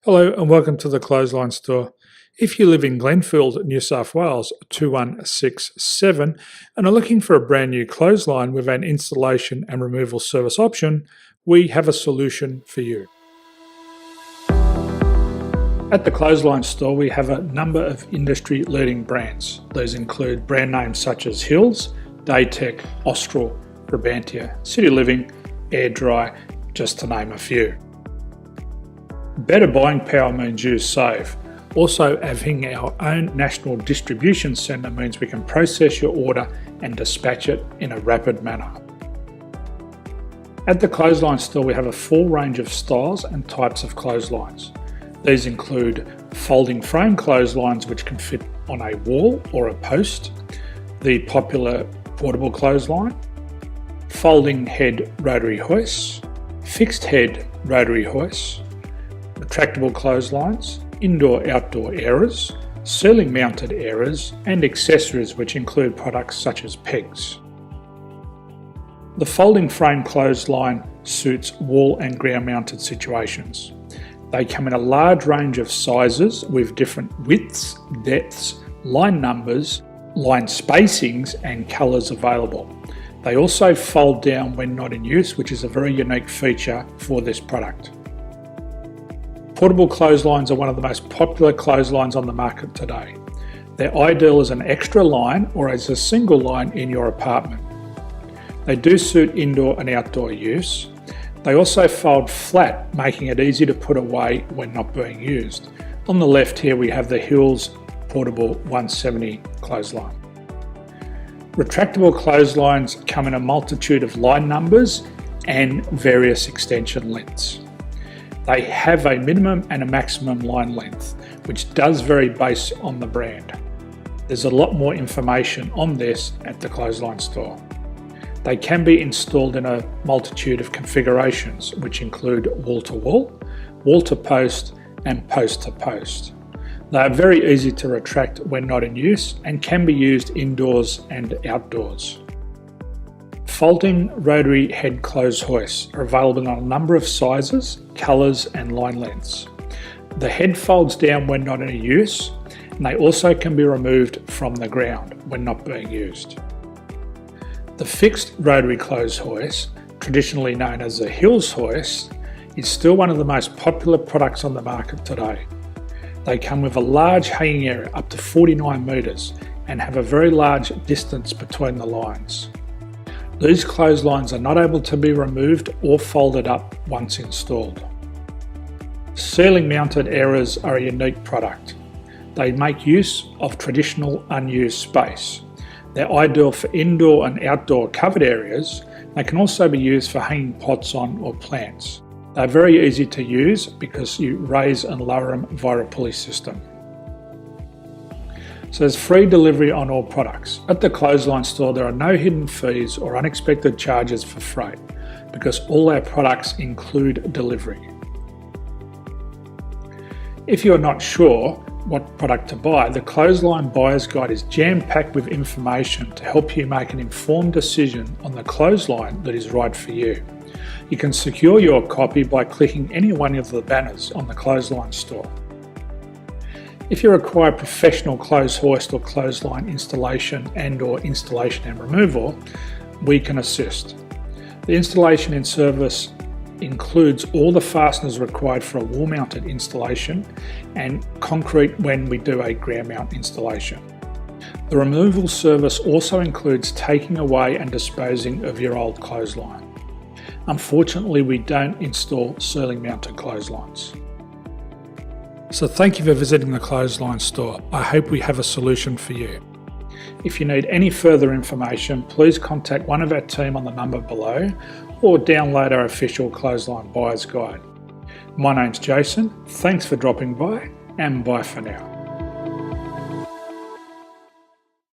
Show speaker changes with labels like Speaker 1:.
Speaker 1: Hello and welcome to the Clothesline Store. If you live in Glenfield, New South Wales 2167 and are looking for a brand new clothesline with an installation and removal service option, we have a solution for you. At the Clothesline Store we have a number of industry-leading brands. These include brand names such as Hills, Daytech, Austral, Brabantia, City Living, Air Dry, just to name a few. Better buying power means you save. Also, having our own national distribution centre means we can process your order and dispatch it in a rapid manner. At the Clothesline Store we have a full range of styles and types of clotheslines. These include folding frame clotheslines which can fit on a wall or a post, the popular portable clothesline, folding head rotary hoists, fixed head rotary hoists, retractable clotheslines, indoor-outdoor airers, ceiling mounted airers and accessories which include products such as pegs. The folding frame clothesline suits wall and ground mounted situations. They come in a large range of sizes with different widths, depths, line numbers, line spacings and colours available. They also fold down when not in use, which is a very unique feature for this product. Portable clotheslines are one of the most popular clotheslines on the market today. They're ideal as an extra line or as a single line in your apartment. They do suit indoor and outdoor use. They also fold flat, making it easy to put away when not being used. On the left here we have the Hills Portable 170 clothesline. Retractable clotheslines come in a multitude of line numbers and various extension lengths. They have a minimum and a maximum line length, which does vary based on the brand. There's a lot more information on this at the Clothesline Store. They can be installed in a multitude of configurations, which include wall-to-wall, wall-to-post and post-to-post. They are very easy to retract when not in use and can be used indoors and outdoors. Folding rotary head clothes hoists are available in a number of sizes, colours and line lengths. The head folds down when not in use, and they also can be removed from the ground when not being used. The fixed rotary clothes hoist, traditionally known as the Hills hoist, is still one of the most popular products on the market today. They come with a large hanging area up to 49 metres and have a very large distance between the lines. These clotheslines are not able to be removed or folded up once installed. Ceiling mounted airers are a unique product. They make use of traditional unused space. They're ideal for indoor and outdoor covered areas. They can also be used for hanging pots on or plants. They're very easy to use because you raise and lower them via a pulley system. So there's free delivery on all products. At the Clothesline Store there are no hidden fees or unexpected charges for freight because all our products include delivery. If you're not sure what product to buy, the Clothesline Buyer's Guide is jam-packed with information to help you make an informed decision on the clothesline that is right for you. You can secure your copy by clicking any one of the banners on the Clothesline Store. If you require professional clothes hoist or clothesline installation and/or installation and removal, we can assist. The installation and service includes all the fasteners required for a wall-mounted installation and concrete when we do a ground mount installation. The removal service also includes taking away and disposing of your old clothesline. Unfortunately, we don't install ceiling mounted clotheslines. So thank you for visiting the Clothesline Store. I hope we have a solution for you. If you need any further information, please contact one of our team on the number below or download our official Clothesline Buyer's Guide. My name's Jason, thanks for dropping by and bye for now.